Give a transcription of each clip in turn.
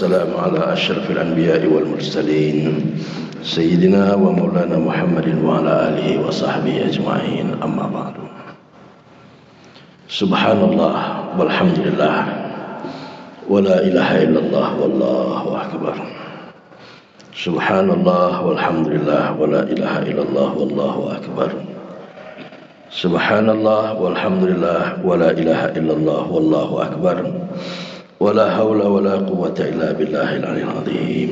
والسلام على أشرف الأنبياء والمرسلين سيدنا ومولانا محمد وعلى آله وصحبه أجمعين. أما بعد. سبحان الله والحمد لله ولا إله إلا الله والله أكبر. سبحان الله والحمد لله ولا إله إلا الله والله أكبر. سبحان الله والحمد لله ولا إله إلا الله والله أكبر. ولا حول ولا قوة إلا بالله العلي العظيم.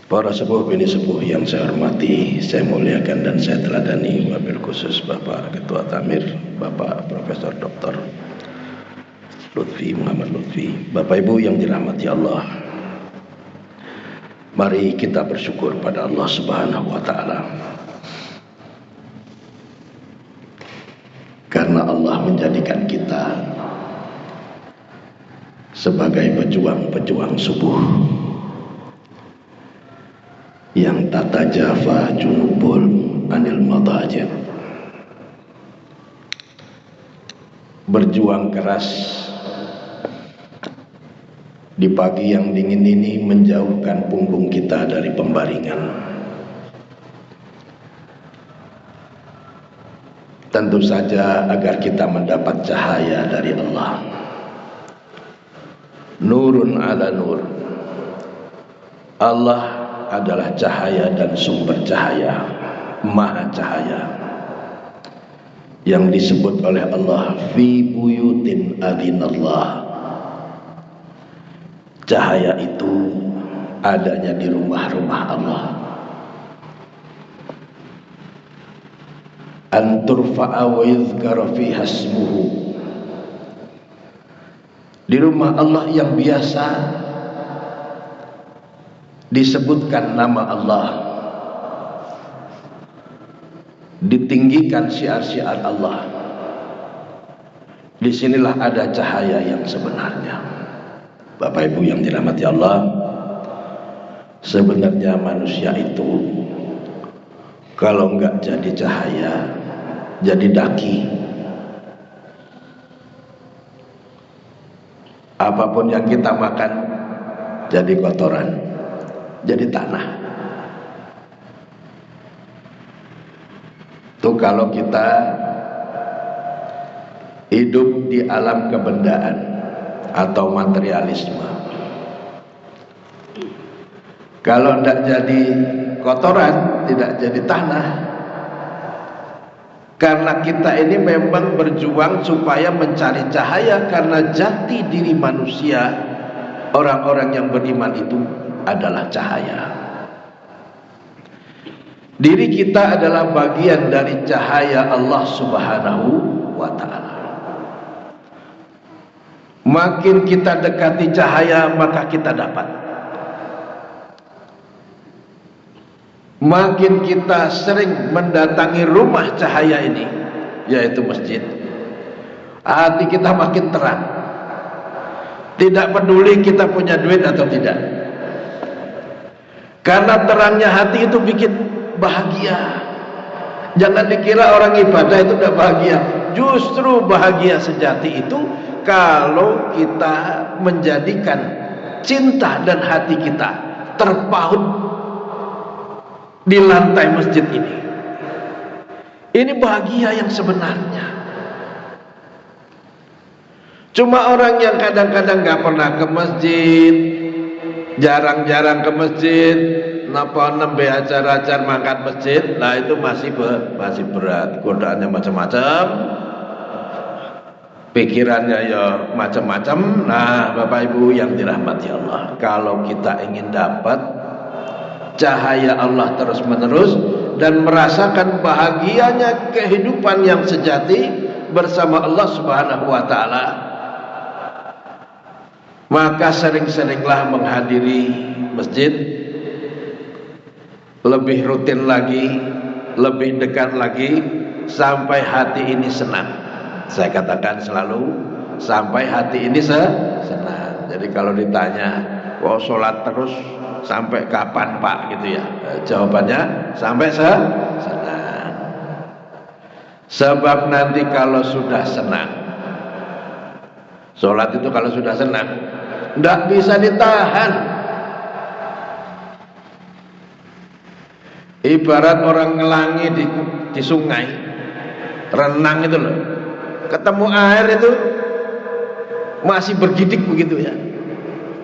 Para sepuh bini sepuh yang saya hormati, saya muliakan dan saya teladani, wabil khusus Bapak Ketua Tamir, Bapak Profesor Dr. Lutfi Muhammad Lutfi, Bapak Ibu yang dirahmati Allah. Mari kita bersyukur pada Allah Subhanahu wa taala. Karena Allah menjadikan kita sebagai pejuang-pejuang subuh yang tata jafa junubul anil madajir, berjuang keras di pagi yang dingin ini menjauhkan punggung kita dari pembaringan. Tentu saja agar kita mendapat cahaya dari Allah. Nurun ala nur. Allah adalah cahaya dan sumber cahaya, maha cahaya, yang disebut oleh Allah fi buyutin adzinallah. Cahaya itu adanya di rumah-rumah Allah. An turfa'a wa yuzkara fiha ismuhu. Di rumah Allah yang biasa disebutkan nama Allah, ditinggikan syiar-syiar Allah. Disinilah ada cahaya yang sebenarnya. Bapak Ibu yang dirahmati Allah, sebenarnya manusia itu kalau enggak jadi cahaya, jadi daki. Apapun yang kita makan jadi kotoran, jadi tanah. Tuh kalau kita hidup di alam kebendaan atau materialisme, kalau tidak jadi kotoran, tidak jadi tanah. Karena kita ini memang berjuang supaya mencari cahaya, karena jati diri manusia, orang-orang yang beriman itu adalah cahaya. Diri kita adalah bagian dari cahaya Allah Subhanahu wa ta'ala. Makin kita dekati cahaya, maka kita dapat. Makin kita sering mendatangi rumah cahaya ini, yaitu masjid, hati kita makin terang. Tidak peduli kita punya duit atau tidak, karena terangnya hati itu bikin bahagia. Jangan dikira orang ibadah itu tidak bahagia. Justru bahagia sejati itu kalau kita menjadikan cinta dan hati kita terpaut di lantai masjid ini. Ini bahagia yang sebenarnya. Cuma orang yang kadang-kadang gak pernah ke masjid, jarang-jarang ke masjid, napa nembe acara-acara mangkat masjid, nah itu masih berat. Godaannya macam-macam, pikirannya ya macam-macam. Nah, Bapak Ibu yang dirahmati Allah, kalau kita ingin dapat cahaya Allah terus menerus dan merasakan bahagianya kehidupan yang sejati bersama Allah Subhanahu wa ta'ala, maka sering-seringlah menghadiri masjid, lebih rutin lagi, lebih dekat lagi, sampai hati ini senang. Saya katakan selalu, sampai hati ini senang. Jadi kalau ditanya, oh sholat terus sampai kapan Pak, gitu ya, jawabannya sampai senang. Sebab nanti kalau sudah senang, Sholat itu kalau sudah senang tidak bisa ditahan. Ibarat orang ngelangi di sungai, renang itu loh, ketemu air itu masih bergidik begitu ya,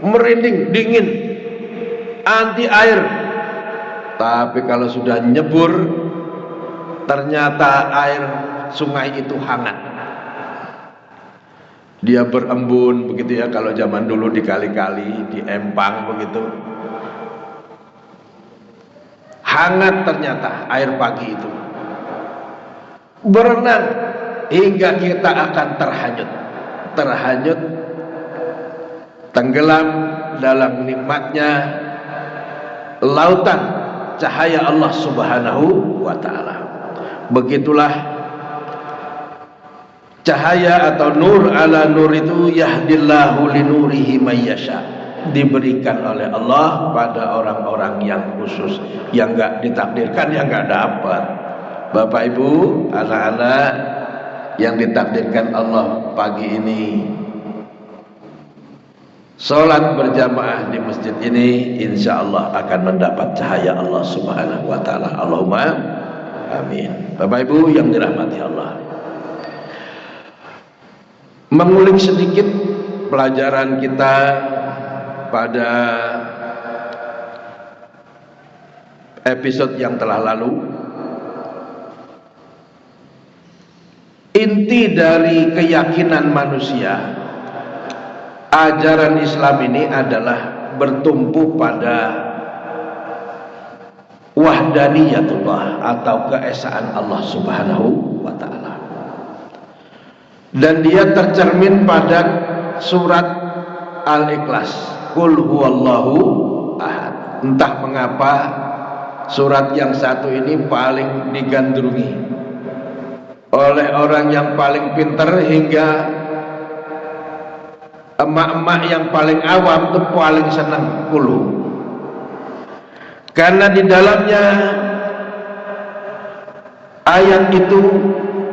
merinding, dingin, anti air. Tapi kalau sudah nyebur, ternyata air sungai itu hangat. Dia berembun begitu ya, kalau zaman dulu di kali-kali, di empang begitu. Hangat ternyata air pagi itu. Berenang hingga kita akan terhanyut, tenggelam dalam nikmatnya lautan cahaya Allah Subhanahu wa ta'ala. Begitulah cahaya atau nur ala nur itu, yahdillahu linurihi mayyasha, diberikan oleh Allah pada orang-orang yang khusus, yang enggak ditakdirkan, yang enggak dapat. Bapak Ibu, anak-anak yang ditakdirkan Allah pagi ini sholat berjamaah di masjid ini, insya Allah akan mendapat cahaya Allah Subhanahu wa ta'ala. Allahumma amin. Bapak Ibu yang dirahmati Allah, mengulik sedikit pelajaran kita pada episode yang telah lalu. Inti dari keyakinan manusia, ajaran Islam ini adalah bertumpu pada wahdaniyatullah atau keesaan Allah Subhanahu wa ta'ala. Dan dia tercermin pada surat Al-Ikhlas, Qul huwallahu ahad. Entah mengapa surat yang satu ini paling digandrungi oleh orang yang paling pintar, hingga emak-emak yang paling awam itu paling senang kulu. Karena di dalamnya ayat itu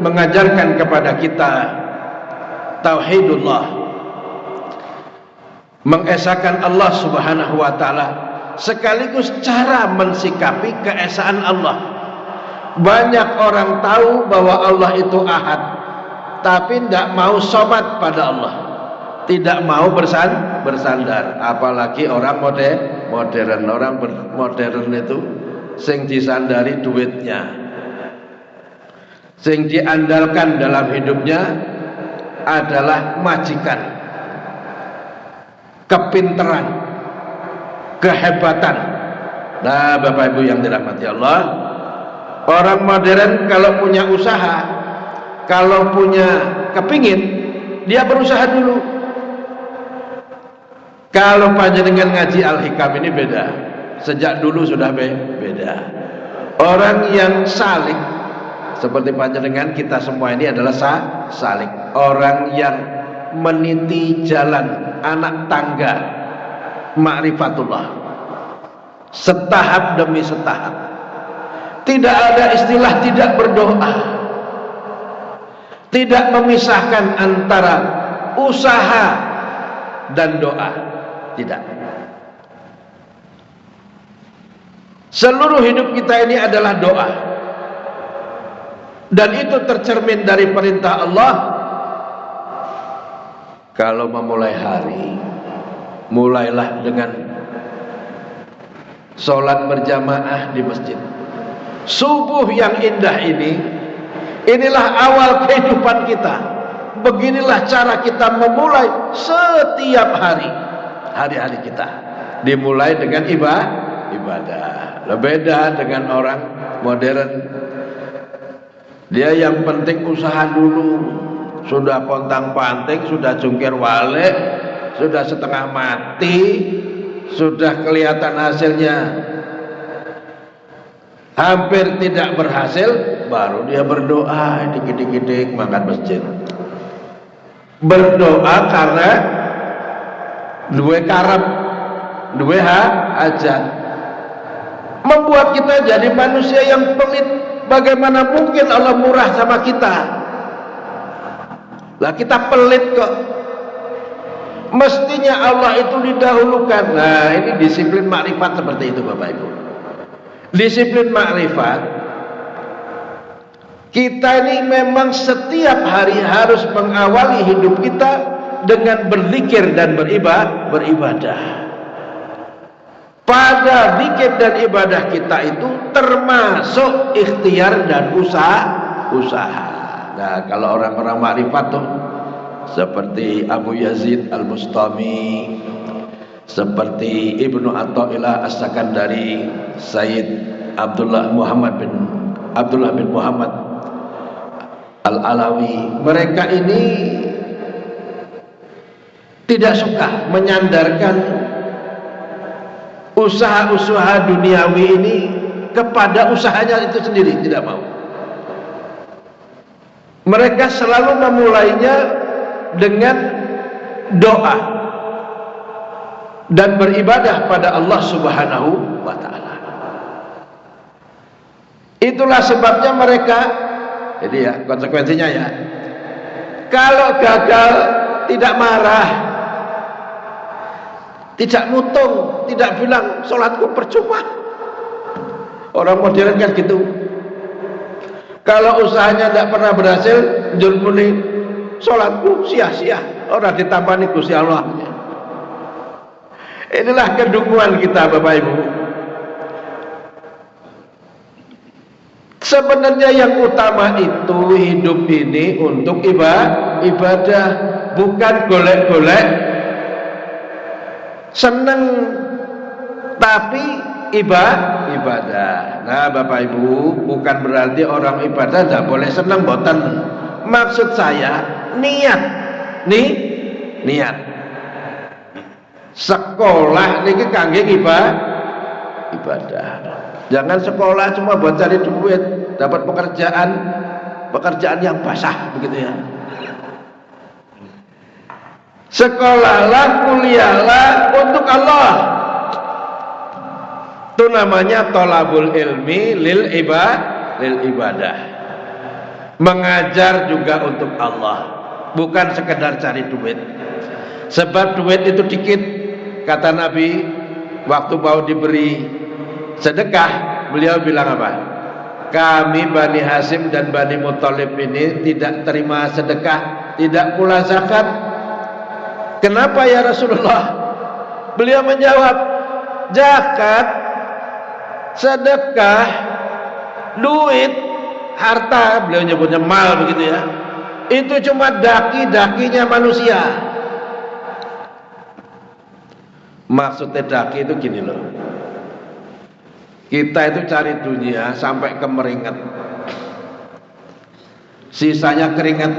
mengajarkan kepada kita tauhidullah, mengesahkan Allah Subhanahu wa ta'ala, sekaligus cara mensikapi keesaan Allah. Banyak orang tahu bahwa Allah itu ahad, tapi tidak mau sobat pada Allah, tidak mau bersandar. Apalagi orang modern. Orang modern itu sing disandari duitnya, sing diandalkan dalam hidupnya adalah majikan, kepinteran, kehebatan. Nah, Bapak Ibu yang dirahmati Allah, orang modern kalau punya usaha, kalau punya kepingin, dia berusaha dulu. Kalau panjenengan ngaji Al-Hikam ini beda, sejak dulu sudah beda. Orang yang salik seperti panjenengan, kita semua ini adalah salik, orang yang meniti jalan anak tangga ma'rifatullah, setahap demi setahap. Tidak ada istilah tidak berdoa, tidak memisahkan antara usaha dan doa, tidak. Seluruh hidup kita ini adalah doa, dan itu tercermin dari perintah Allah. Kalau memulai hari, mulailah dengan sholat berjamaah di masjid. Subuh yang indah ini, inilah awal kehidupan kita. Beginilah cara kita memulai setiap hari-hari kita. Dimulai dengan ibadah. Beda dengan orang modern. Dia yang penting usaha dulu. Sudah pontang-panting, sudah jungkir balik, sudah setengah mati, sudah kelihatan hasilnya hampir tidak berhasil, baru dia berdoa dikit-dikit mangkat masjid. Berdoa karena duwe karep, duwe hajat. Membuat kita jadi manusia yang pelit. Bagaimana mungkin Allah murah sama kita? Lah kita pelit kok. Mestinya Allah itu didahulukan. Nah, ini disiplin makrifat seperti itu Bapak Ibu. Disiplin makrifat, kita ini memang setiap hari harus mengawali hidup kita dengan berzikir dan beribadah. Pada zikir dan ibadah kita itu termasuk ikhtiar dan usaha. Nah, kalau orang-orang makrifat tuh seperti Abu Yazid Al-Bustami, seperti Ibnu Athaillah As-Sakandari, Sayyid Abdullah bin Muhammad Al-Alawi, mereka ini tidak suka menyandarkan usaha-usaha duniawi ini kepada usahanya itu sendiri, tidak mau. Mereka selalu memulainya dengan doa dan beribadah pada Allah Subhanahu wa ta'ala. Itulah sebabnya mereka, jadi ya konsekuensinya ya, kalau gagal tidak marah, tidak mutung, tidak bilang sholatku percuma. Orang modern kan gitu. Kalau usahanya tidak pernah berhasil, njur muni sholatku sia-sia. Orang ditambani Gusti Allah. Inilah kedunguan kita Bapak Ibu. Sebenarnya yang utama itu hidup ini untuk ibadah, bukan golek-golek seneng tapi ibadah. Nah Bapak Ibu, bukan berarti orang ibadah tidak boleh seneng, mboten. Maksud saya niat sekolah niki kangge ibadah. Jangan sekolah cuma buat cari duit, dapat pekerjaan yang basah begitu ya. Sekolahlah, kuliahlah untuk Allah. Itu namanya thalabul ilmi lil ibadah. Mengajar juga untuk Allah, bukan sekedar cari duit. Sebab duit itu dikit. Kata Nabi waktu mau diberi sedekah, beliau bilang apa? Kami Bani Hasyim dan Bani Muthalib ini tidak terima sedekah, tidak pula zakat. Kenapa ya Rasulullah? Beliau menjawab, zakat, sedekah, duit, harta, beliau nyebutnya mal begitu ya, itu cuma daki-dakinya manusia. Maksudnya daki itu gini loh, kita itu cari dunia sampai kemeringet, sisanya keringet.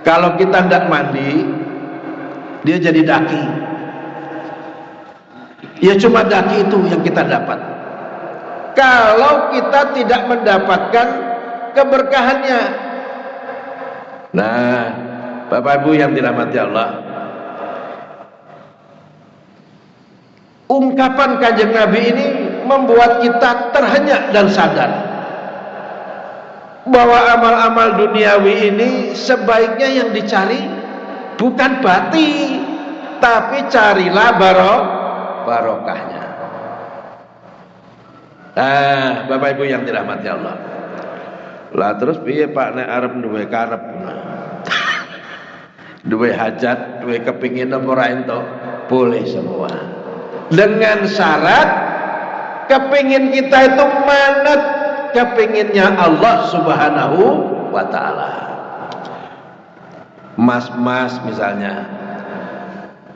Kalau kita tidak mandi, dia jadi daki. Ya cuma daki itu yang kita dapat. Kalau kita tidak mendapatkan keberkahannya. Nah, Bapak Ibu yang dirahmati Allah, ungkapan Kanjeng Nabi ini membuat kita terhenyak dan sadar bahwa amal-amal duniawi ini sebaiknya yang dicari bukan bati, tapi carilah barokahnya. Nah, Bapak Ibu yang dirahmati Allah. Lah terus piye Pak nek arep duwe karep, duwe hajat, duwe kepingin ora entuk, boleh semua. Dengan syarat kepingin kita itu manut kepinginnya Allah Subhanahu wa ta'ala. Mas-mas misalnya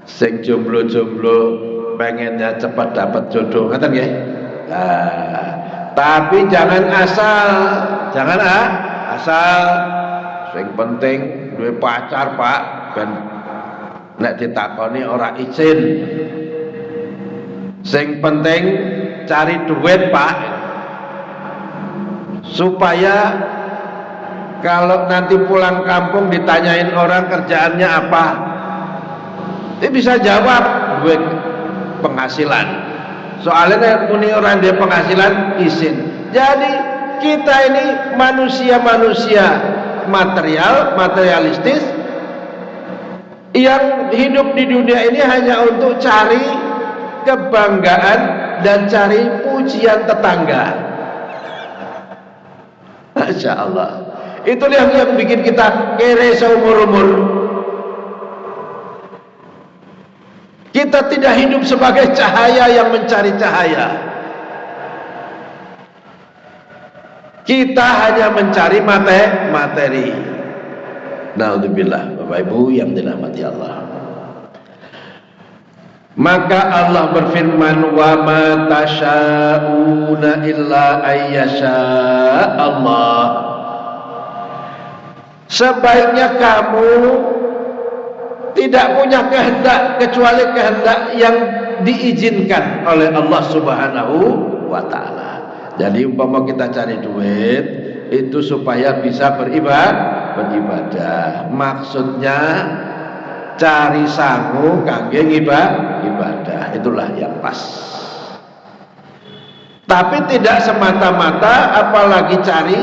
sing jomblo-jomblo pengennya cepat dapat jodoh, ngaten nggih? Nah, tapi jangan asal sing penting duwe pacar Pak, ben nek ditakoni ora izin. Sing penting cari duit Pak, supaya kalau nanti pulang kampung ditanyain orang kerjaannya apa, dia bisa jawab duit penghasilan. Soalnya muni orang dia penghasilan izin. Jadi kita ini manusia-manusia materialistis yang hidup di dunia ini hanya untuk cari kebanggaan dan cari pujian tetangga. Masya Allah. Itulah yang bikin kita kere seumur-umur. Kita tidak hidup sebagai cahaya yang mencari cahaya. Kita hanya mencari materi. Naudzubillah, Bapak Ibu yang dirahmati Allah. Maka Allah berfirman, wa ma tasyauna illa ayyasha Allah. Sebaiknya kamu tidak punya kehendak kecuali kehendak yang diizinkan oleh Allah Subhanahu wa taala. Jadi umpama kita cari duit itu supaya bisa beribadah. Maksudnya cari sangu kangge ibadah. Itulah yang pas. Tapi tidak semata-mata apalagi cari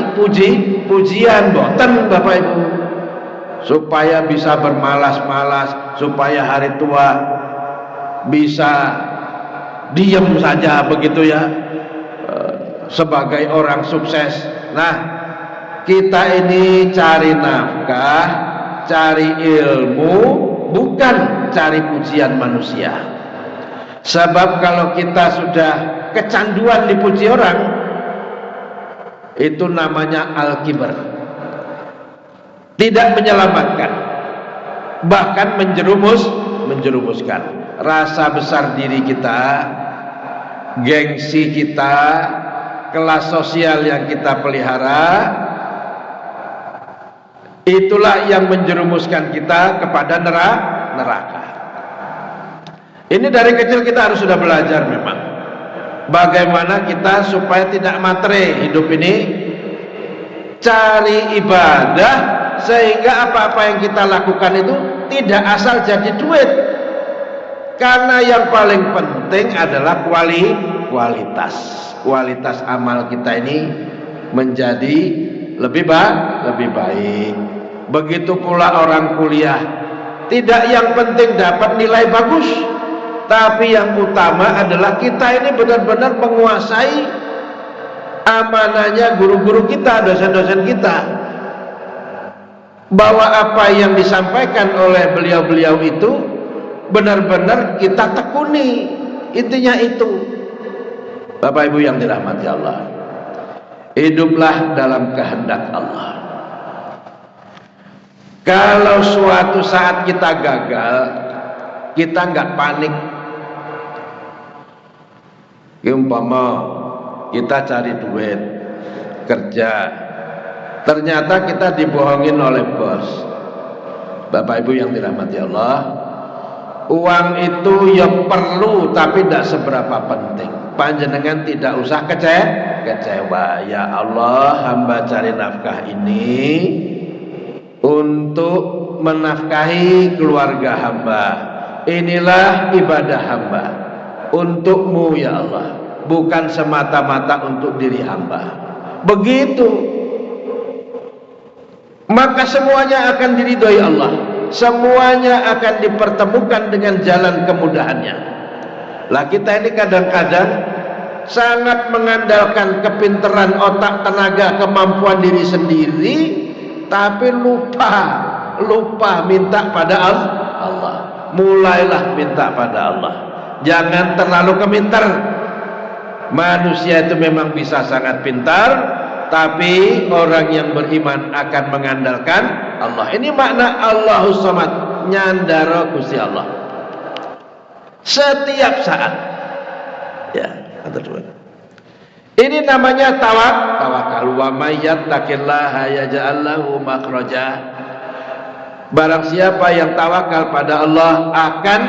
pujian boten Bapak Ibu. Supaya bisa bermalas-malas, supaya hari tua bisa diam saja begitu ya. Sebagai orang sukses. Nah, kita ini cari nafkah, cari ilmu, bukan cari pujian manusia. Sebab kalau kita sudah kecanduan dipuji orang, itu namanya al-kibar. Tidak menyelamatkan, bahkan menjerumuskan. Rasa besar diri kita, gengsi kita, kelas sosial yang kita pelihara, itulah yang menjerumuskan kita kepada neraka. Ini dari kecil kita harus sudah belajar memang bagaimana kita supaya tidak matre hidup ini, cari ibadah sehingga apa-apa yang kita lakukan itu tidak asal jadi duit. Karena yang paling penting adalah kualitas amal kita ini menjadi lebih baik. Begitu pula orang kuliah, tidak yang penting dapat nilai bagus, tapi yang utama adalah kita ini benar-benar menguasai amanahnya guru-guru kita, dosen-dosen kita, bahwa apa yang disampaikan oleh beliau-beliau itu benar-benar kita tekuni. Intinya itu, Bapak Ibu yang dirahmati Allah, hiduplah dalam kehendak Allah. Kalau suatu saat kita gagal, kita nggak panik. Umpama kita cari duit, kerja, ternyata kita dibohongin oleh bos. Bapak Ibu yang dirahmati Allah, uang itu ya perlu tapi tidak seberapa penting. Panjenengan tidak usah kecewa. Ya Allah, hamba cari nafkah ini untuk menafkahi keluarga hamba. Inilah ibadah hamba untukmu ya Allah, bukan semata-mata untuk diri hamba. Begitu, maka semuanya akan diridhoi Allah, semuanya akan dipertemukan dengan jalan kemudahannya. Lah kita ini kadang-kadang sangat mengandalkan kepintaran otak, tenaga, kemampuan diri sendiri, tapi lupa minta pada Allah. Mulailah minta pada Allah. Jangan terlalu kemintar. Manusia itu memang bisa sangat pintar, tapi orang yang beriman akan mengandalkan Allah. Ini makna Allahus Samad, nyandara Gusti Allah setiap saat. Ya, kata dua. Ini namanya tawakal. Wa may yattaqillaha yaj'al lahu makhraja. Barang siapa yang tawakal pada Allah akan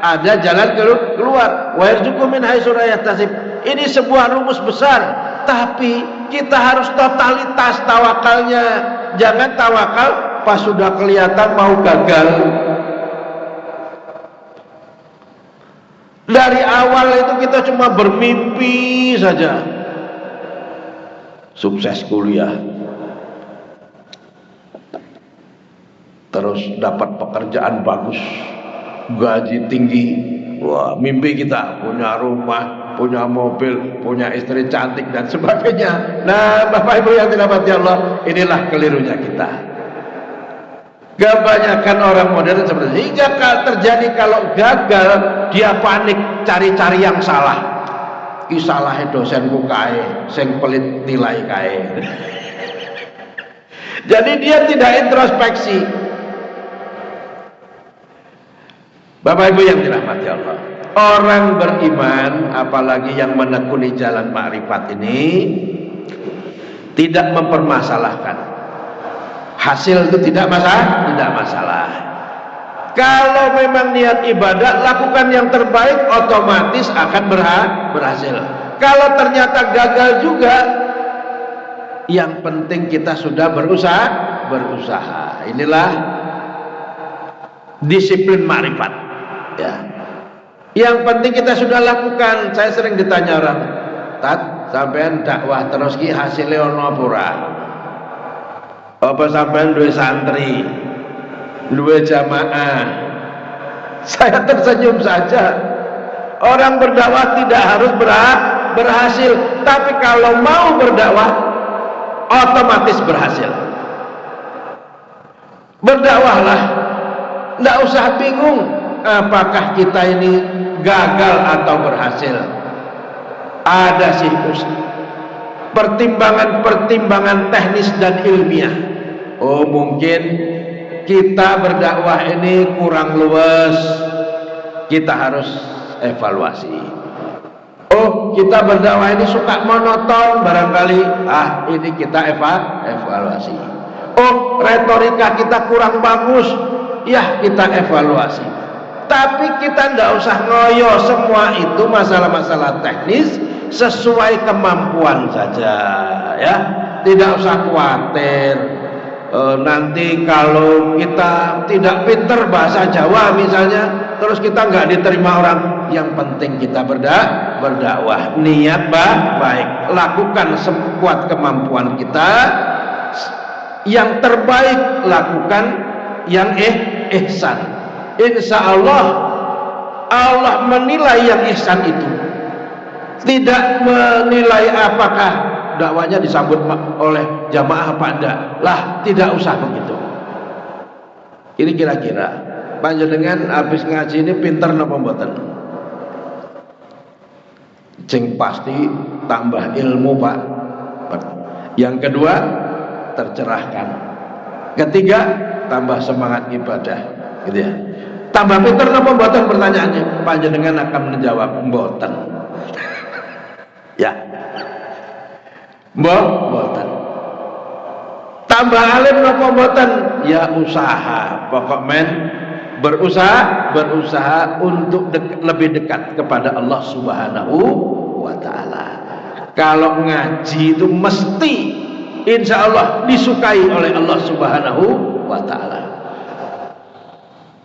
ada jalan keluar. Wa yarzuqhu min haitsu la yahtasib. Ini sebuah rumus besar, tapi kita harus totalitas tawakalnya. Jangan tawakal pas sudah kelihatan mau gagal. Dari awal itu kita cuma bermimpi saja. Sukses kuliah, terus dapat pekerjaan bagus, gaji tinggi. Wah, mimpi kita punya rumah, punya mobil, punya istri cantik dan sebagainya. Nah, Bapak Ibu yang dirahmati Allah, inilah kelirunya kita. Kebanyakan orang modern seperti itu. Hingga terjadi kalau gagal, dia panik cari-cari yang salah. Salahnya dosenku kae, sing pelit nilai kae. Jadi dia tidak introspeksi. Bapak Ibu yang dirahmati Allah, orang beriman apalagi yang menekuni jalan makrifat ini tidak mempermasalahkan hasil, itu tidak masalah. Kalau memang niat ibadah, lakukan yang terbaik, otomatis akan berhasil. Kalau ternyata gagal juga, yang penting kita sudah berusaha. Inilah disiplin makrifat, ya. Yang penting kita sudah lakukan. Saya sering ditanya orang, "Tat, sampean dakwah terus ki hasilnya ono apa ora? Apa sampean duwe santri, duwe jamaah?" Saya tersenyum saja. Orang berdakwah tidak harus berhasil, tapi kalau mau berdakwah otomatis berhasil. Berdakwahlah, tidak usah bingung apakah kita ini gagal atau berhasil. Ada sih pertimbangan teknis dan ilmiah. Oh, mungkin kita berdakwah ini kurang luas, kita harus evaluasi. Oh, kita berdakwah ini suka monoton, barangkali ini kita evaluasi. Oh, retorika kita kurang bagus, ya kita evaluasi. Tapi kita tidak usah ngoyo, semua itu masalah-masalah teknis sesuai kemampuan saja, ya. Tidak usah khawatir. Nanti kalau kita tidak pinter bahasa Jawa misalnya, terus kita nggak diterima orang. Yang penting kita berdakwah, niat baik, lakukan sekuat kemampuan kita. Yang terbaik lakukan yang ihsan. Insya Allah, Allah menilai yang ihsan itu, tidak menilai apakah dakwanya disambut oleh jamaah apa enggak. Lah, tidak usah begitu. Ini kira-kira panjenengan habis ngaji ini pinter napa mboten? Sing pasti tambah ilmu, Pak. Yang kedua, tercerahkan. Ketiga, tambah semangat ibadah, gitu ya. Tambah pinter napa mboten pertanyaannya? Panjenengan akan menjawab mboten. Ya. Mboten. Tambah alim napa mboten? Ya usaha. Pokok men berusaha untuk lebih dekat kepada Allah Subhanahu wa taala. Kalau ngaji itu mesti insya Allah disukai oleh Allah Subhanahu wa ta'ala.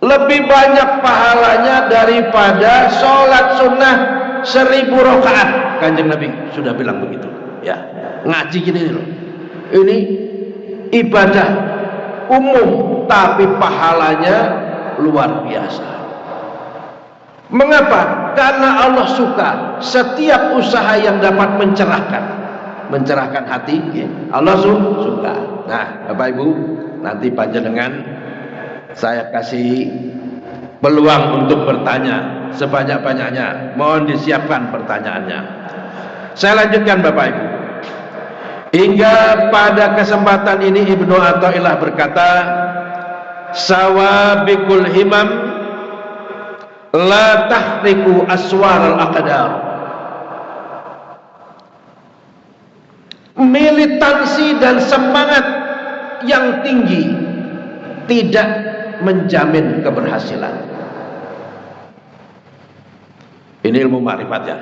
Lebih banyak pahalanya daripada sholat sunnah 1000 rakaat. Kanjeng Nabi sudah bilang begitu, ya. Ngaji gini loh, ini ibadah umum tapi pahalanya luar biasa. Mengapa? Karena Allah suka setiap usaha yang dapat mencerahkan hati, ya. Allah suka. Nah, Bapak Ibu, nanti panjenengan saya kasih peluang untuk bertanya sebanyak-banyaknya. Mohon disiapkan pertanyaannya. Saya lanjutkan, Bapak Ibu. Hingga pada kesempatan ini Ibnu Athaillah berkata, "Sawabikul himam la tahriku aswar al-aqdar." Militansi dan semangat yang tinggi tidak menjamin keberhasilan. Ini ilmu makrifat, ya,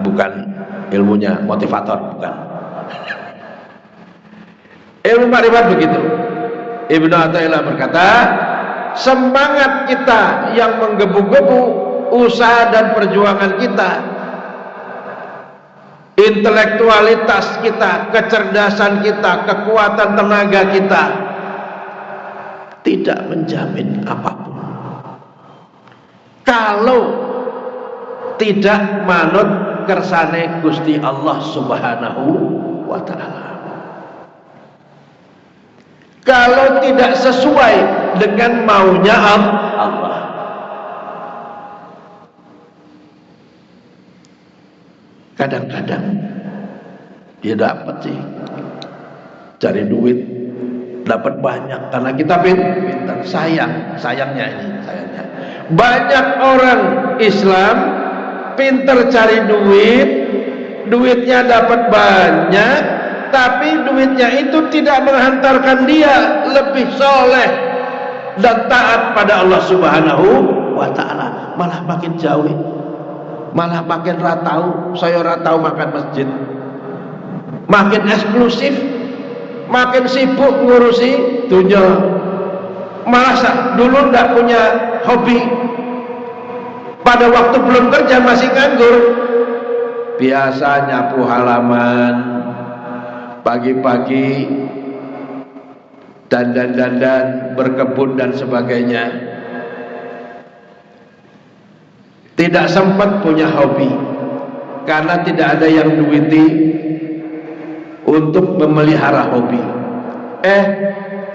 bukan ilmunya motivator, bukan. Ilmu makrifat begitu. Ibnu Athaillah berkata, semangat kita yang menggebu-gebu, usaha dan perjuangan kita, intelektualitas kita, kecerdasan kita, kekuatan tenaga kita, tidak menjamin apapun. Kalau tidak manut kersane Gusti Allah Subhanahu wa ta'ala. Kalau tidak sesuai dengan maunya Allah. Kadang-kadang dia dapat sih, cari duit dapat banyak karena kita pintar. Sayangnya banyak orang Islam pintar cari duit, duitnya dapat banyak, tapi duitnya itu tidak menghantarkan dia lebih soleh dan taat pada Allah Subhanahu wa ta'ala, malah makin jauh, malah makin ratau. Saya ratau makan masjid, makin eksklusif, makin sibuk ngurusi dunia. Malah dulu ndak punya hobi, pada waktu belum kerja masih nganggur, biasa nyapu halaman, pagi-pagi dandan-dandan, berkebun dan sebagainya. Tidak sempat punya hobi karena tidak ada yang duiti untuk memelihara hobi.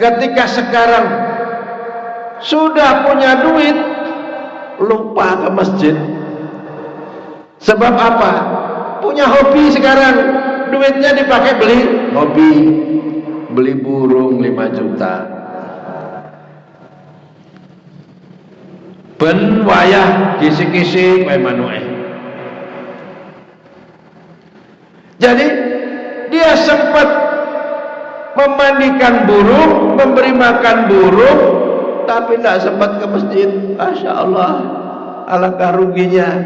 Ketika sekarang sudah punya duit, lupa ke masjid. Sebab apa? Punya hobi sekarang, duitnya dipakai beli hobi, beli burung 5 juta. Ben wayah kisi-kisi wae manuke. Jadi dia sempat memandikan burung, memberi makan burung, tapi tidak sempat ke masjid. Masya Allah, alangkah ruginya.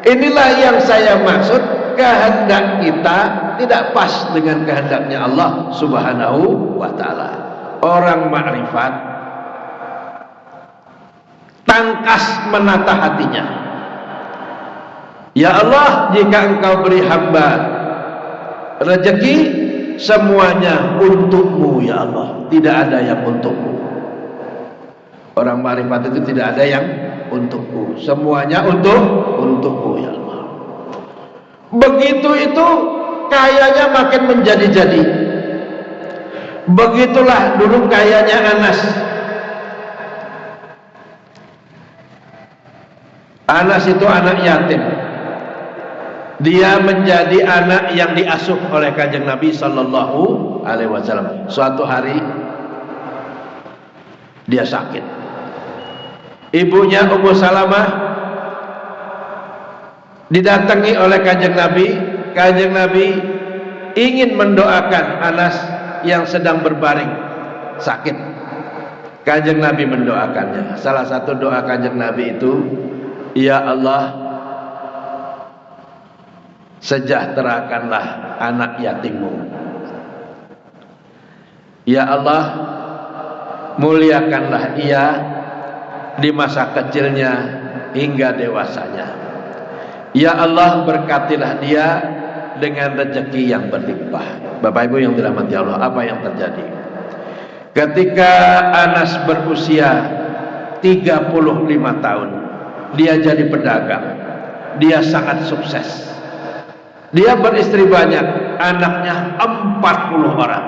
Inilah yang saya maksud, kehendak kita tidak pas dengan kehendaknya Allah Subhanahu wa ta'ala. Orang makrifat tangkas menata hatinya. Ya Allah, jika engkau beri hamba rezeki, semuanya untukmu ya Allah, tidak ada yang untukmu. Orang makrifat itu tidak ada yang untukku, semuanya untukku ya Allah. Begitu itu kayanya makin menjadi-jadi. Begitulah dulu kayanya Anas. Anas itu anak yatim. Dia menjadi anak yang diasuh oleh Kanjeng Nabi sallallahu alaihi wasallam. Suatu hari dia sakit. Ibunya Ummu Salamah didatangi oleh Kanjeng Nabi. Kanjeng Nabi ingin mendoakan Anas yang sedang berbaring sakit. Kanjeng Nabi mendoakannya. Salah satu doa Kanjeng Nabi itu, ya Allah, sejahterakanlah anak yatimmu. Ya Allah, muliakanlah ia di masa kecilnya hingga dewasanya. Ya Allah, berkatilah dia dengan rezeki yang berlimpah. Bapak Ibu yang dirahmati Allah, apa yang terjadi? Ketika Anas berusia 35 tahun, dia jadi pedagang. Dia sangat sukses. Dia beristri banyak, anaknya 40 orang.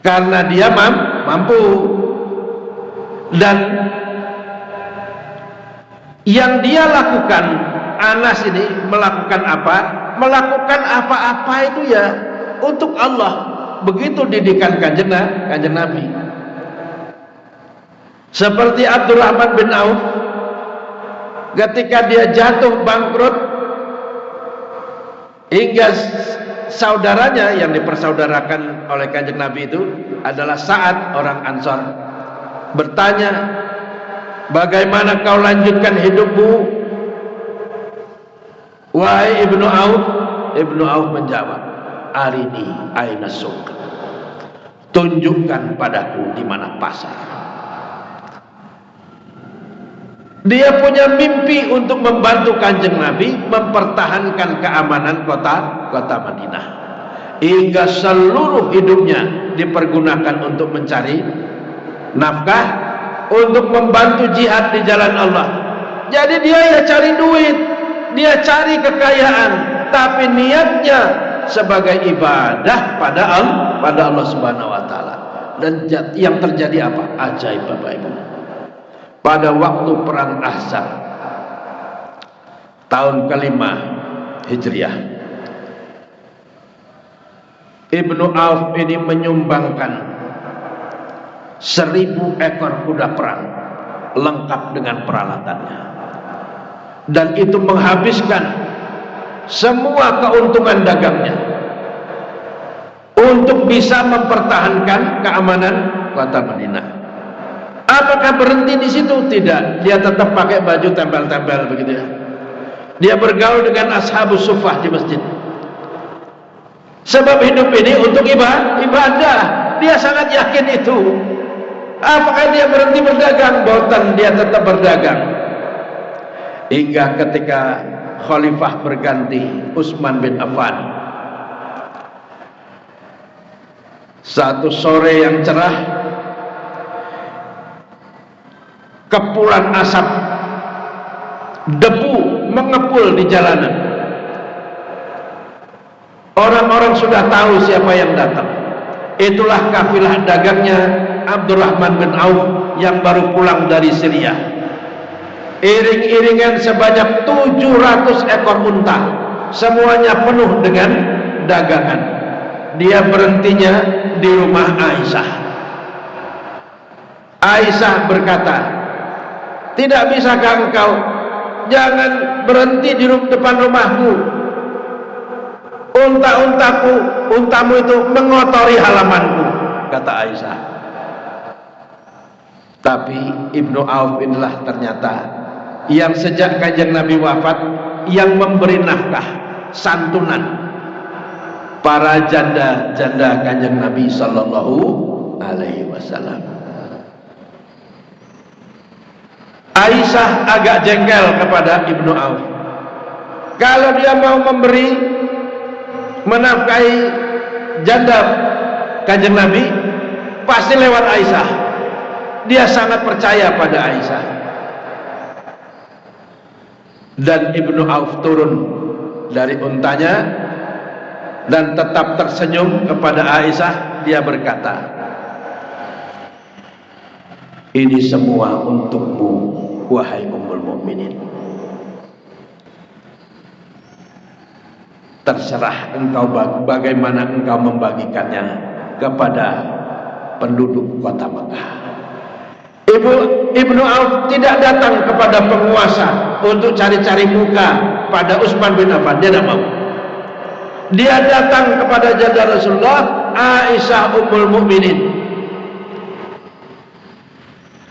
Karena dia mampu. Dan yang dia lakukan, Anas ini melakukan apa? Melakukan apa-apa itu ya untuk Allah. Begitu didikan Kanjeng Nabi. Seperti Abdurrahman bin Auf, ketika dia jatuh bangkrut, hingga saudaranya yang dipersaudarakan oleh Kanjeng Nabi itu adalah Sa'ad orang Ansor, bertanya, bagaimana kau lanjutkan hidupmu wahai Ibnu Auf? Ibnu Auf menjawab, arini aina suq, tunjukkan padaku di mana pasar. Dia punya mimpi untuk membantu Kanjeng Nabi mempertahankan keamanan kota Madinah. hingga seluruh hidupnya dipergunakan untuk mencari nafkah, untuk membantu jihad di jalan Allah. Jadi dia ya cari duit, dia cari kekayaan, tapi niatnya sebagai ibadah pada Allah Subhanahu wa taala. Dan yang terjadi apa? Ajaib Bapak Ibu. Pada waktu perang Ahzab tahun ke-5 Hijriah, Ibnu Auf ini menyumbangkan 1000 ekor kuda perang lengkap dengan peralatannya, dan itu menghabiskan semua keuntungan dagangnya untuk bisa mempertahankan keamanan kota Madinah. Apakah berhenti di situ? Tidak, dia tetap pakai baju tempel-tempel begitu ya. Dia bergaul dengan ashabus suffah di masjid. Sebab hidup ini untuk ibadah. Dia sangat yakin itu. Apakah dia berhenti berdagang? Boten, dia tetap berdagang. Hingga ketika khalifah berganti, Utsman bin Affan, satu sore yang cerah, kepulan asap, debu mengepul di jalanan. Orang-orang sudah tahu siapa yang datang. Itulah kafilah dagangnya Abdurrahman bin Auf yang baru pulang dari Syria. Iring-iringan sebanyak 700 ekor unta, semuanya penuh dengan dagangan. Dia berhentinya di rumah Aisyah. Aisyah berkata, "Tidak bisakah engkau jangan berhenti di depan rumahku? Untamu itu mengotori halamanku," kata Aisyah. Tapi Ibnu Auf inilah ternyata yang sejak Kanjeng Nabi wafat yang memberi nafkah santunan para janda-janda Kanjeng Nabi sallallahu alaihi wasallam. Aisyah agak jengkel kepada Ibnu Auf. Kalau dia mau menafkahi janda Kanjeng Nabi, pasti lewat Aisyah. Dia sangat percaya pada Aisyah. Dan Ibnu Auf turun dari untanya dan tetap tersenyum kepada Aisyah. Dia berkata, "Ini semua untukmu, wahai Ummul Mukminin. Terserah engkau bagaimana engkau membagikannya kepada penduduk kota Mekah." Ibnu Auf tidak datang kepada penguasa untuk cari-cari muka pada Utsman bin Affan. Dia tidak mau. Dia datang kepada janda Rasulullah, Aisyah Ummul Mukminin.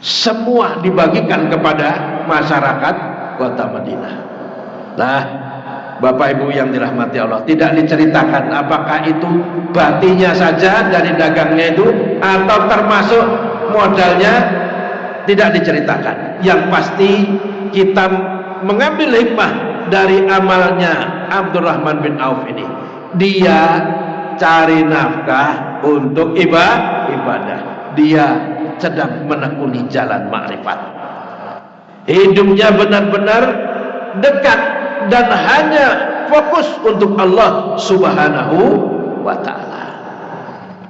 Semua dibagikan kepada masyarakat kota Madinah. Nah, Bapak Ibu yang dirahmati Allah, tidak diceritakan apakah itu batinya saja dari dagangnya itu atau termasuk modalnya, tidak diceritakan. Yang pasti kita mengambil hikmah dari amalnya Abdurrahman bin Auf ini. Dia cari nafkah untuk ibadah. Dia sedang menekuni jalan makrifat. Hidupnya benar-benar dekat dan hanya fokus untuk Allah Subhanahu wa ta'ala.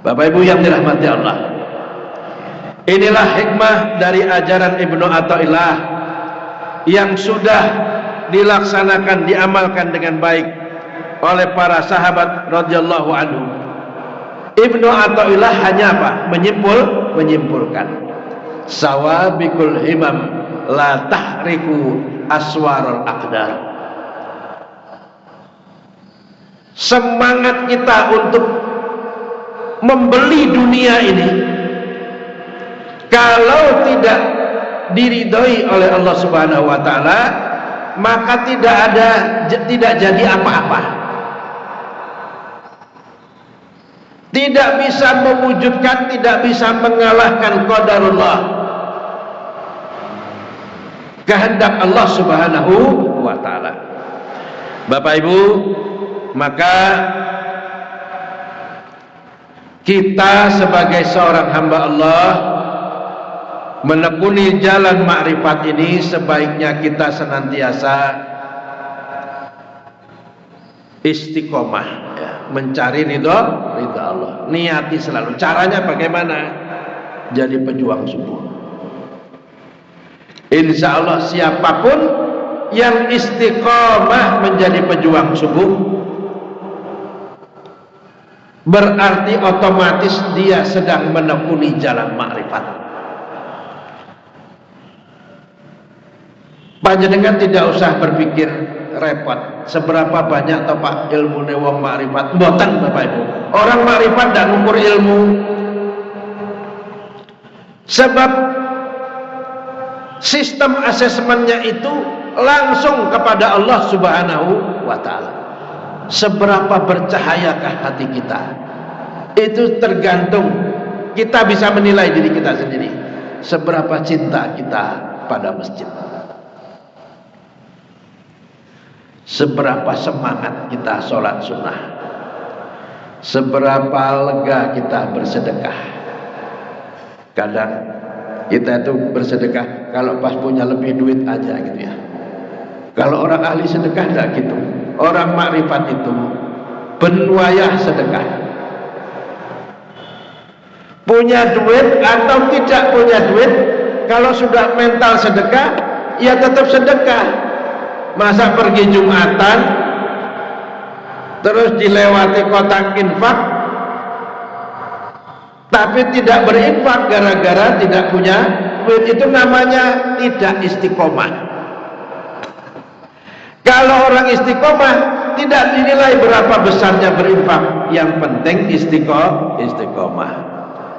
Bapak Ibu yang dirahmati Allah, inilah hikmah dari ajaran Ibnu Athaillah yang sudah dilaksanakan, diamalkan dengan baik oleh para sahabat radhiyallahu anhum. Ibnu Athaillah hanya apa? Menyimpulkan. Sawabikul himam la tahriku aswarul aqdar. Semangat kita untuk membeli dunia ini, kalau tidak diridhoi oleh Allah Subhanahu wa taala, maka tidak jadi apa-apa. Tidak bisa mewujudkan, tidak bisa mengalahkan qadarullah, kehendak Allah Subhanahu wa taala. Bapak Ibu, maka kita sebagai seorang hamba Allah menekuni jalan makrifat ini, sebaiknya kita senantiasa istiqomah, ya, mencari ridha Allah. Niati selalu. Caranya bagaimana? Jadi pejuang subuh. Insya Allah siapapun yang istiqomah menjadi pejuang subuh, berarti otomatis dia sedang menekuni jalan makrifat. Panjenengan tidak usah berpikir repot seberapa banyak atau pak ilmu wong makrifat. Mboten Bapak Ibu, orang makrifat tidak ngukur ilmu, sebab sistem asesmennya itu langsung kepada Allah Subhanahu wa ta'ala. Seberapa bercahayakah hati kita, itu tergantung kita bisa menilai diri kita sendiri. Seberapa cinta kita pada masjid, seberapa semangat kita sholat sunnah, seberapa lega kita bersedekah. Kadang kita itu bersedekah kalau pas punya lebih duit aja gitu ya. Kalau orang ahli sedekah tidak gitu. Orang makrifat itu benwayah sedekah. Punya duit atau tidak punya duit, kalau sudah mental sedekah, ya tetap sedekah. Masa pergi Jumatan terus dilewati kotak infak tapi tidak berinfak gara-gara tidak punya duit, itu namanya tidak istiqomah. Kalau orang istiqomah tidak dinilai berapa besarnya berinfak, yang penting istiqomah.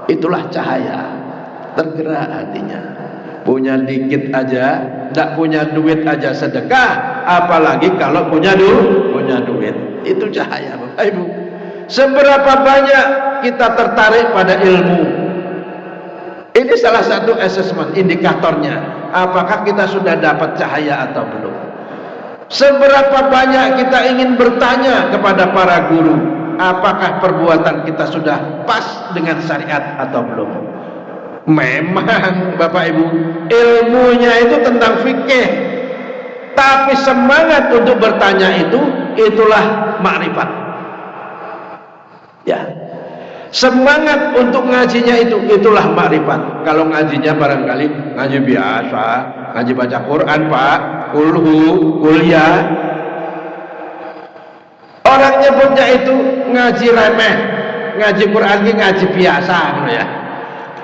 Itulah cahaya, tergerak hatinya. Punya dikit aja, tidak punya duit aja sedekah, apalagi kalau punya duit. Itu cahaya Bapak Ibu. Seberapa banyak kita tertarik pada ilmu, ini salah satu assessment, indikatornya. Apakah kita sudah dapat cahaya atau belum? Seberapa banyak kita ingin bertanya kepada para guru, apakah perbuatan kita sudah pas dengan syariat atau belum? Memang Bapak Ibu, ilmunya itu tentang fikih, tapi semangat untuk bertanya itulah makrifat. Ya, semangat untuk ngajinya itulah makrifat. Kalau ngajinya barangkali ngaji biasa, ngaji baca Quran Pak, kuliah. Orang nyebutnya itu ngaji remeh, ngaji Quran ini ngaji biasa, ya.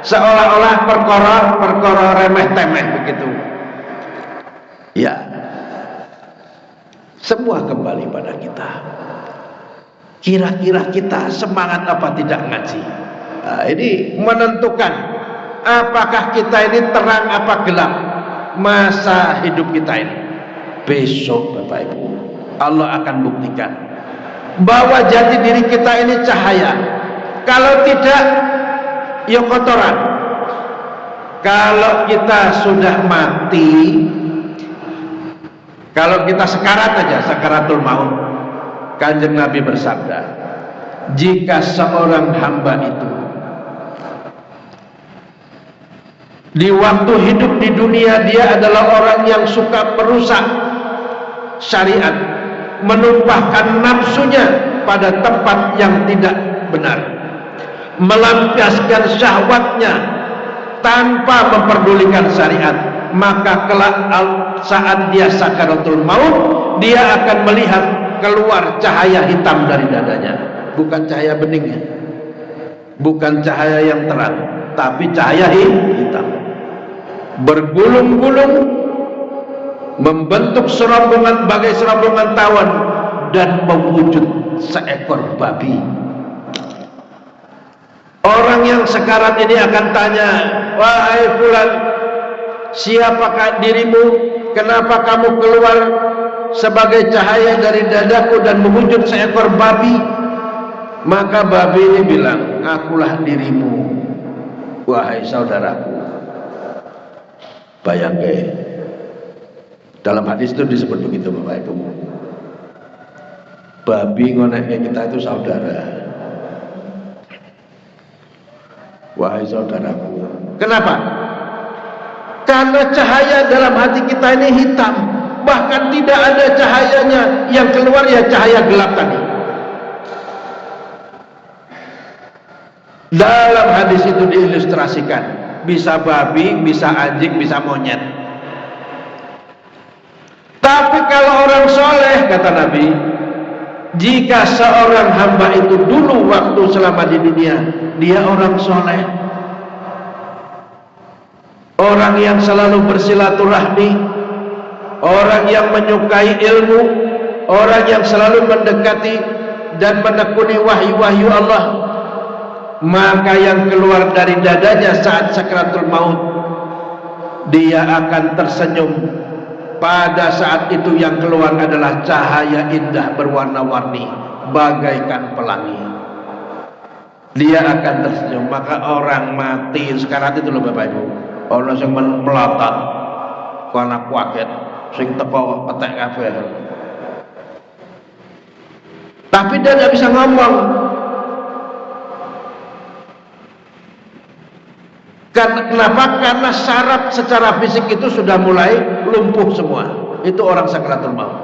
Seolah-olah perkara remeh temeh begitu. Ya, semua kembali pada kita. Kira-kira kita semangat apa tidak ngaji? Nah, ini menentukan apakah kita ini terang apa gelap masa hidup kita ini. Besok Bapak Ibu, Allah akan buktikan bahwa jati diri kita ini cahaya. Kalau tidak, ya kotoran. Kalau kita sudah mati, kalau kita sekarat aja, sakaratul maut, Kanjeng Nabi bersabda, jika seorang hamba itu di waktu hidup di dunia dia adalah orang yang suka merusak syariat, menumpahkan nafsunya pada tempat yang tidak benar, melampiaskan syahwatnya tanpa memperdulikan syariat, maka kelak saat dia sakaratul maut, dia akan melihat keluar cahaya hitam dari dadanya. Bukan cahaya bening ya, bukan cahaya yang terang, tapi cahaya hitam, bergulung-gulung, membentuk serombongan bagai serombongan tawon, dan mewujud seekor babi. Orang yang sekarat ini akan tanya, wahai fulan, siapakah dirimu? Kenapa kamu keluar sebagai cahaya dari dadaku dan mewujud seekor babi? Maka babi ini bilang, akulah dirimu, wahai saudaraku. Bayangke, dalam hadis itu disebut begitu Bapak Ibu. Babi ngoneknya kita itu saudara. Wahai saudaraku. Kenapa? Karena cahaya dalam hati kita ini hitam. Bahkan tidak ada cahayanya. Yang keluar ya cahaya gelap tadi. Dalam hadis itu diilustrasikan. Bisa babi, bisa anjing, bisa monyet. Tapi kalau orang soleh, kata Nabi, jika seorang hamba itu dulu waktu selama di dunia, dia orang soleh, orang yang selalu bersilaturahmi, orang yang menyukai ilmu, orang yang selalu mendekati dan menekuni wahyu-wahyu Allah, maka yang keluar dari dadanya saat sakratul maut, dia akan tersenyum. Pada saat itu yang keluar adalah cahaya indah berwarna-warni bagaikan pelangi. Dia akan tersenyum. Maka orang mati sekarang itu loh Bapak Ibu, orang yang melotot karena kuaget sing teko petek kabeh. Tapi dia tidak bisa ngomong. Kenapa? Karena saraf secara fisik itu sudah mulai lumpuh semua. Itu orang sakratul maut.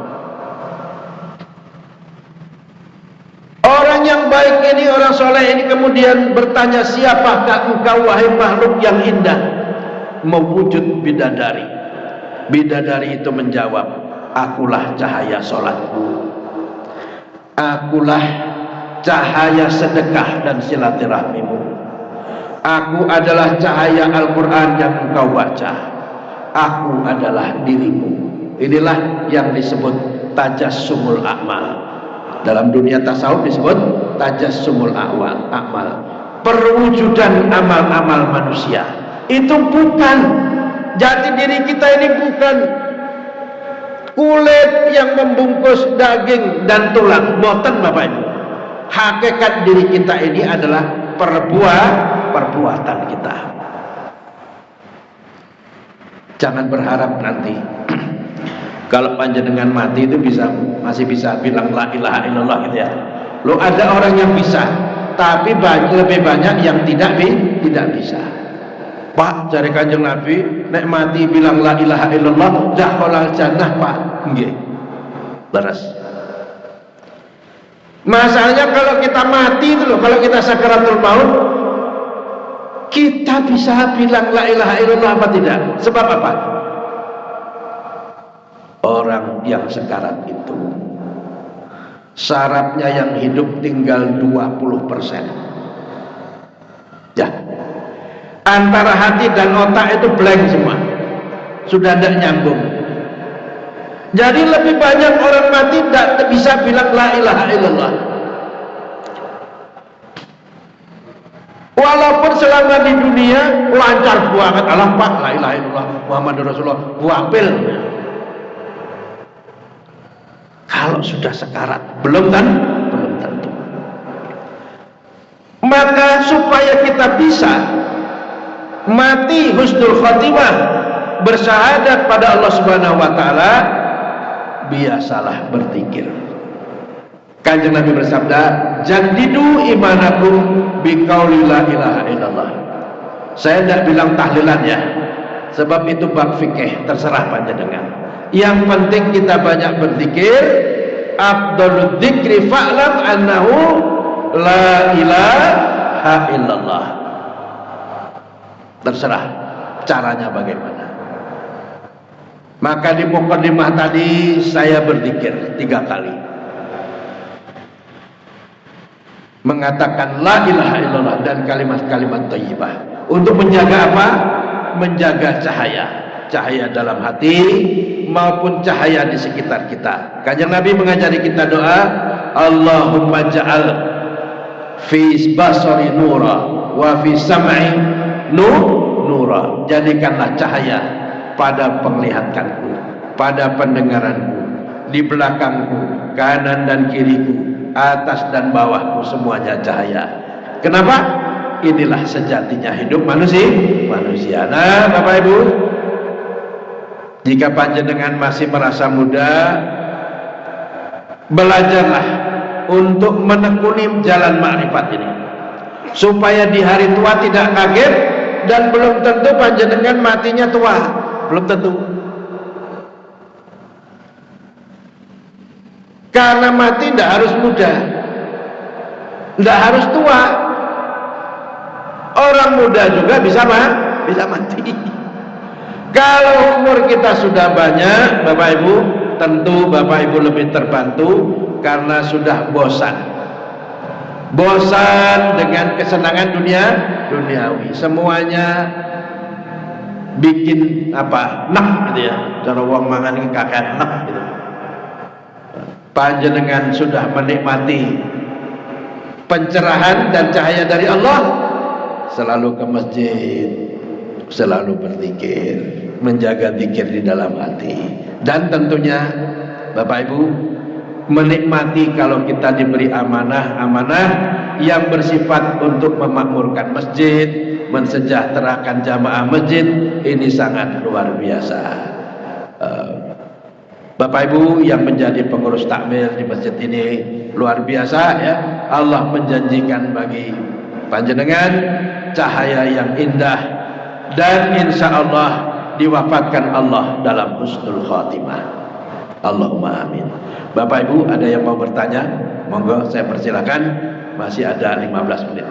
Orang yang baik ini, orang soleh ini kemudian bertanya, siapakah engkau wahai makhluk yang indah? Mewujud bidadari. Bidadari itu menjawab, akulah cahaya sholatku, akulah cahaya sedekah dan silaturahmimu, aku adalah cahaya Al-Quran yang engkau baca, aku adalah dirimu. Inilah yang disebut tajassumul a'mal. Dalam dunia tasawuf disebut tajassumul a'mal, perwujudan amal-amal manusia. Itu bukan jati diri kita, ini bukan kulit yang membungkus daging dan tulang. Boten Bapak Ibu. Hakikat diri kita ini adalah perbuatan kita. Jangan berharap nanti kalau panjenengan mati itu masih bisa bilang la ilaha illallah gitu ya. Lo ada orang yang bisa, tapi lebih banyak yang tidak bisa. Pak, cari Kanjeng Nabi, nek mati bilang la ilaha illallah, dakhalal jannah, Pak. Nggih. Leres. Masalahnya kalau kita mati itu loh, kalau kita sakaratul maut, kita bisa bilang la ilaha illallah apa tidak? Sebab apa? Orang yang sekarat itu sarafnya yang hidup tinggal 20%. Ya. Antara hati dan otak itu blank semua. Sudah tidak nyambung. Jadi lebih banyak orang mati tidak bisa bilang la ilaha illallah. Walaupun selama di dunia lancar banget, Allah Pak, la ilaha illallah Muhammadur Rasulullah, wapil. Kalau sudah sekarat, belum tentu. Maka supaya kita bisa mati husnul khotimah, bersyahadat pada Allah Subhanahu wa taala, biasalah berzikir. Kanjeng Nabi bersabda, "Jaddidu imanakum biqauli la ilaha illallah." Saya tidak bilang tahlilan ya, sebab itu bab fikih, terserah panjenengan. Yang penting kita banyak berzikir. Afdhalud dzikri fa'lam annahu la ilaha illallah. Terserah caranya bagaimana. Maka di mukadimah tadi saya berzikir 3 kali, mengatakan la ilaha illallah dan kalimat-kalimat thayyibah. Untuk menjaga apa? Menjaga cahaya dalam hati maupun cahaya di sekitar kita. Kanjeng Nabi mengajari kita doa, Allahumma ja'al fi basari nura wa fi sam'i nura. Jadikanlah cahaya pada penglihatanku, pada pendengaranku, di belakangku, kanan dan kiriku, atas dan bawahku, semuanya cahaya. Kenapa? Inilah sejatinya hidup manusia. Nah, Bapak Ibu, jika panjenengan masih merasa muda, belajarlah untuk menekuni jalan makrifat ini. supaya di hari tua tidak kaget, dan belum tentu panjenengan matinya tua, belum tentu. Karena mati tidak harus muda, tidak harus tua. Orang muda juga bisa mati. Kalau umur kita sudah banyak, Bapak Ibu, tentu Bapak Ibu lebih terbantu karena sudah bosan dengan kesenangan duniawi. Semuanya bikin apa? Nah gitu ya. Cara wong mangan iki kakek nah gitu. Panjenengan sudah menikmati pencerahan dan cahaya dari Allah, selalu ke masjid, selalu berzikir, menjaga zikir di dalam hati. Dan tentunya Bapak Ibu menikmati kalau kita diberi amanah yang bersifat untuk memakmurkan masjid, mensejahterakan jamaah masjid. Ini sangat luar biasa. Bapak Ibu yang menjadi pengurus takmir di masjid ini luar biasa ya. Allah menjanjikan bagi panjenengan cahaya yang indah, dan insya Allah diwafatkan Allah dalam husnul khatimah. Allahumma amin. Bapak Ibu ada yang mau bertanya? Monggo saya persilakan, masih ada 15 menit.